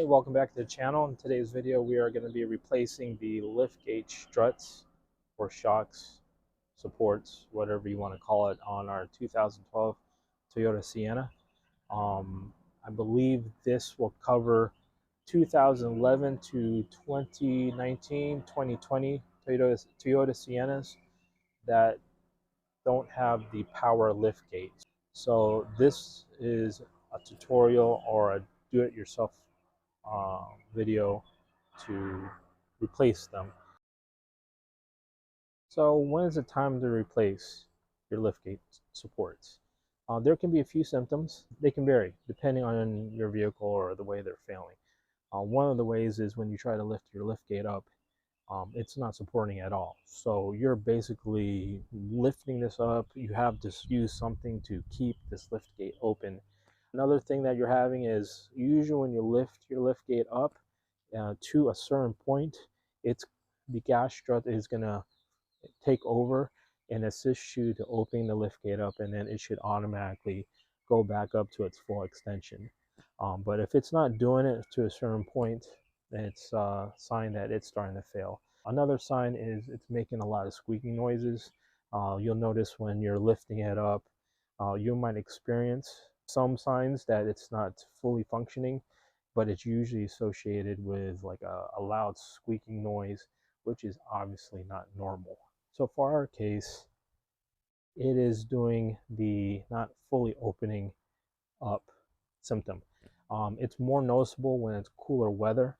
Hey, welcome back to the channel. In today's video, we are going to be replacing the liftgate struts or shocks, supports, whatever you want to call it, on our 2012 Toyota Sienna. I believe this will cover 2011 to 2019, 2020 Toyota Siennas that don't have the power liftgate. So this is a tutorial or a do-it-yourself video to replace them. So when is it time to replace your liftgate supports? There can be a few symptoms. They can vary depending on your vehicle or the way they're failing. One of the ways is when you try to lift your liftgate up, it's not supporting at all. So you're basically lifting this up. You have to use something to keep this liftgate open. Another thing that you're having is usually when you lift your liftgate up to a certain point, the gas strut is going to take over and assist you to opening the liftgate up, and then it should automatically go back up to its full extension. But if it's not doing it to a certain point, it's a sign that it's starting to fail. Another sign is it's making a lot of squeaking noises. You'll notice when you're lifting it up, you might experience some signs that it's not fully functioning, but it's usually associated with like a loud squeaking noise, which is obviously not normal. So for our case, it is doing the not fully opening up symptom. It's more noticeable when it's cooler weather.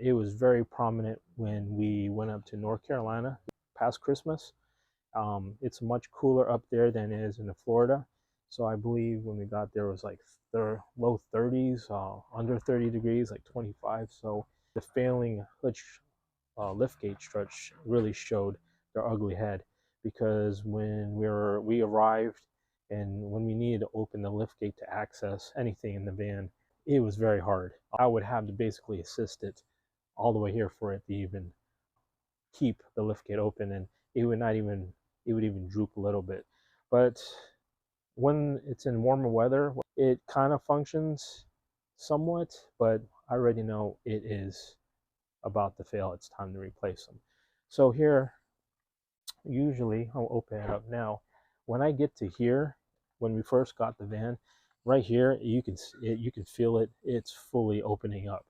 It was very prominent when we went up to North Carolina past Christmas. It's much cooler up there than it is in Florida. So I believe when we got there, it was like low 30s, under 30 degrees, like 25. So the failing liftgate strut really showed their ugly head, because when we arrived and when we needed to open the liftgate to access anything in the van, it was very hard. I would have to basically assist it all the way here for it to even keep the liftgate open, and it would even droop a little bit. But when it's in warmer weather, it kind of functions somewhat, but I already know it is about to fail. It's time to replace them. So here, usually, I'll open it up now. When I get to here, when we first got the van, right here, you can feel it. It's fully opening up.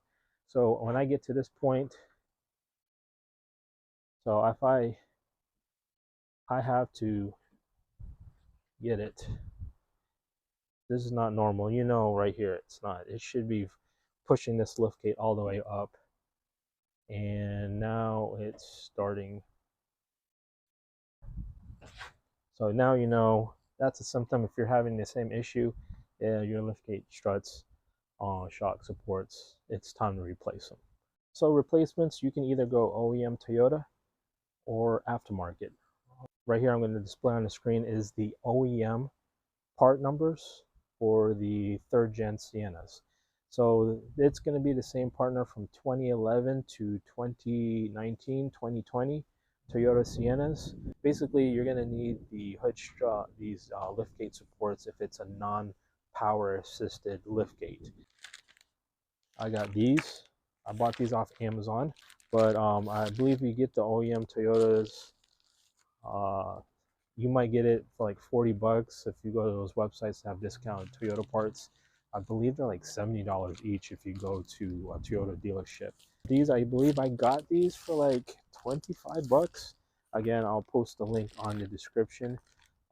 So when I get to this point, so if I have to get it. This is not normal. You know, right here, it's not. It should be pushing this liftgate all the way up. And now it's starting. So now you know that's a symptom. If you're having the same issue, your liftgate struts, shock supports, it's time to replace them. So replacements, you can either go OEM Toyota or aftermarket. Right here, I'm going to display on the screen is the OEM part numbers for the 3rd gen Siennas. So it's going to be the same partner from 2011 to 2019, 2020 Toyota Siennas. Basically, you're going to need the hood strut, these liftgate supports if it's a non-power assisted liftgate. I got these. I bought these off Amazon, but I believe you get the OEM Toyotas. You might get it for like 40 bucks if you go to those websites that have discounted Toyota parts. I believe they're like $70 each if you go to a Toyota dealership. These, I believe I got these for like 25 bucks. Again, I'll post the link on the description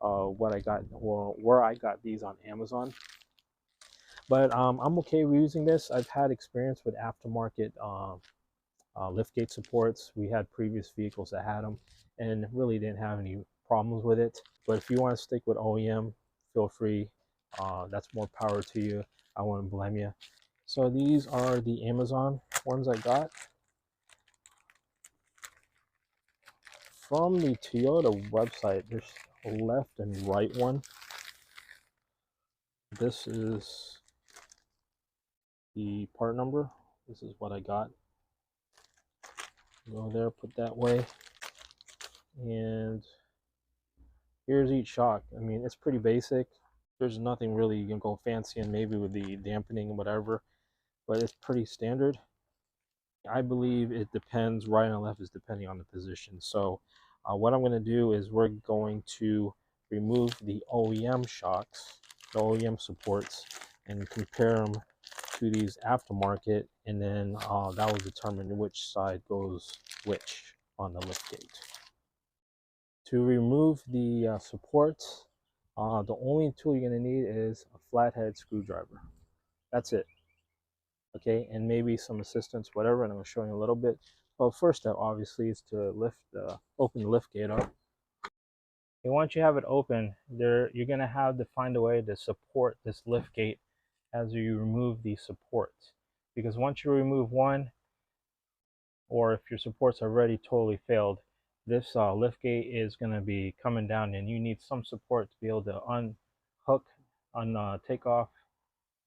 what I got, or where I got these on Amazon. But I'm okay with using this. I've had experience with aftermarket liftgate supports. We had previous vehicles that had them and really didn't have any problems with it. But if you want to stick with OEM, feel free. That's more power to you. I wouldn't blame you. So these are the Amazon ones I got. From the Toyota website, there's a left and right one. This is the part number. This is what I got. Go there, put that way. And here's each shock. I mean, it's pretty basic. There's nothing really you can go fancy and maybe with the dampening and whatever. but it's pretty standard. I believe it depends, right and left is depending on the position. So what I'm going to do is we're going to remove the OEM shocks, the OEM supports, and compare them to these aftermarket, and then that will determine which side goes which on the liftgate. To remove the supports, the only tool you're going to need is a flathead screwdriver. That's it. Okay, and maybe some assistance, whatever, and I'm going to show you a little bit. Well, first step obviously is to open the lift gate up. And once you have it open, you're going to have to find a way to support this lift gate as you remove these supports. Because once you remove one, or if your supports are already totally failed, this lift gate is going to be coming down, and you need some support to be able to take off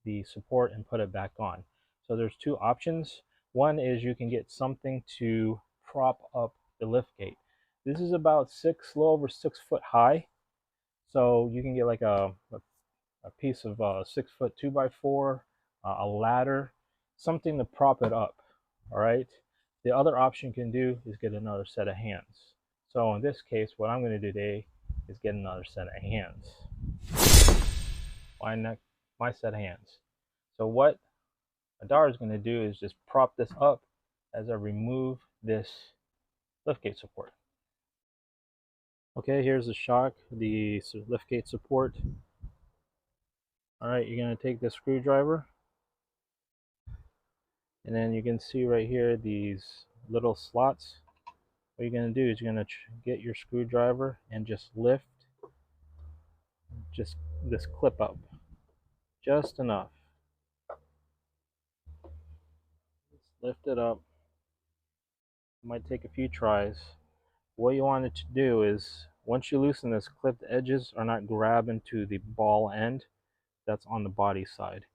the support and put it back on. So there's two options. One is you can get something to prop up the lift gate. This is about a little over 6 foot high. So you can get like a piece of 6 foot 2x4, a ladder, something to prop it up. All right. The other option you can do is get another set of hands. So in this case, what I'm going to do today is get another set of hands. My set of hands. So what Adar is going to do is just prop this up as I remove this liftgate support. Okay, here's the shock, the liftgate support. All right, you're going to take the screwdriver, and then you can see right here these little slots. What you're going to do is you're going to get your screwdriver and just lift just this clip up just enough. Just lift it up. It might take a few tries. What you want it to do is, once you loosen this clip, the edges are not grabbing to the ball end that's on the body side.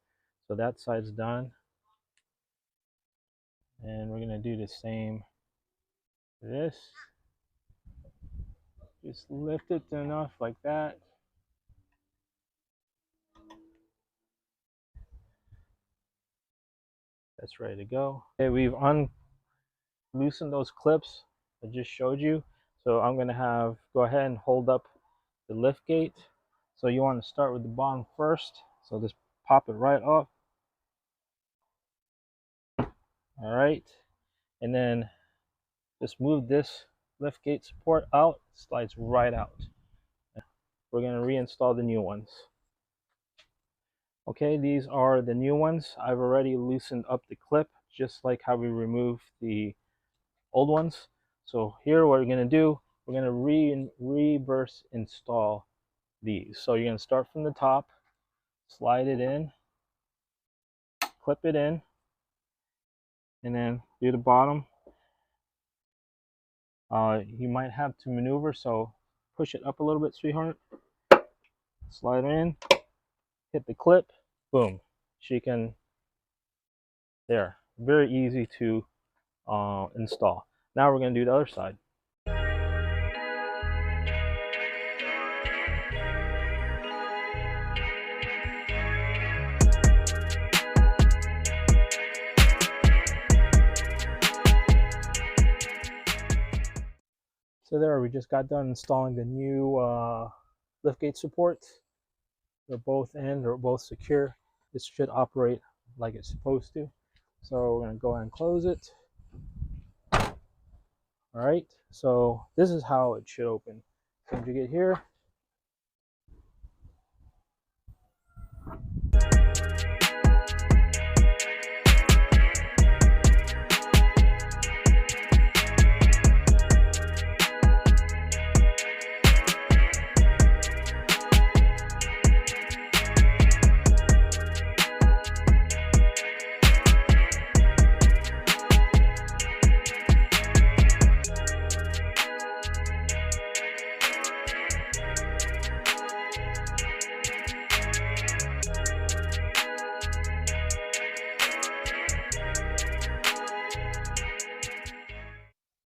So that side's done, and we're going to do the same for this. Just lift it enough like that. That's ready to go. Okay, we've loosened those clips I just showed you. So I'm going to go ahead and hold up the lift gate. So you want to start with the bottom first. So just pop it right up. All right, and then just move this lift gate support out. It slides right out. We're going to reinstall the new ones. Okay, these are the new ones. I've already loosened up the clip, just like how we removed the old ones. So here what we're going to do, we're going to reverse install these. So you're going to start from the top, slide it in, clip it in, and then do the bottom. You might have to maneuver, so push it up a little bit, sweetheart. Slide in, hit the clip, boom. She can, there, very easy to install. Now we're going to do the other side. So there, we just got done installing the new liftgate supports. They're both in, they're both secure. This should operate like it's supposed to. So we're going to go ahead and close it. All right, so this is how it should open. So once you get here,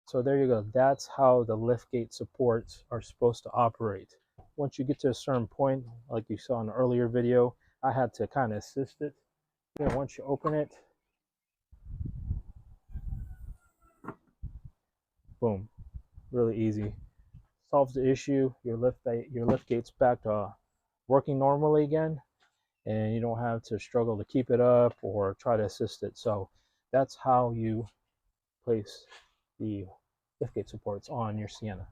so there you go. That's how the liftgate supports are supposed to operate. Once you get to a certain point, like you saw in the earlier video, I had to kind of assist it. Then once you open it, Boom, really easy. Solves the issue. Your lift gate's back to working normally again, and you don't have to struggle to keep it up or try to assist it. So that's how you place the liftgate supports on your Sienna.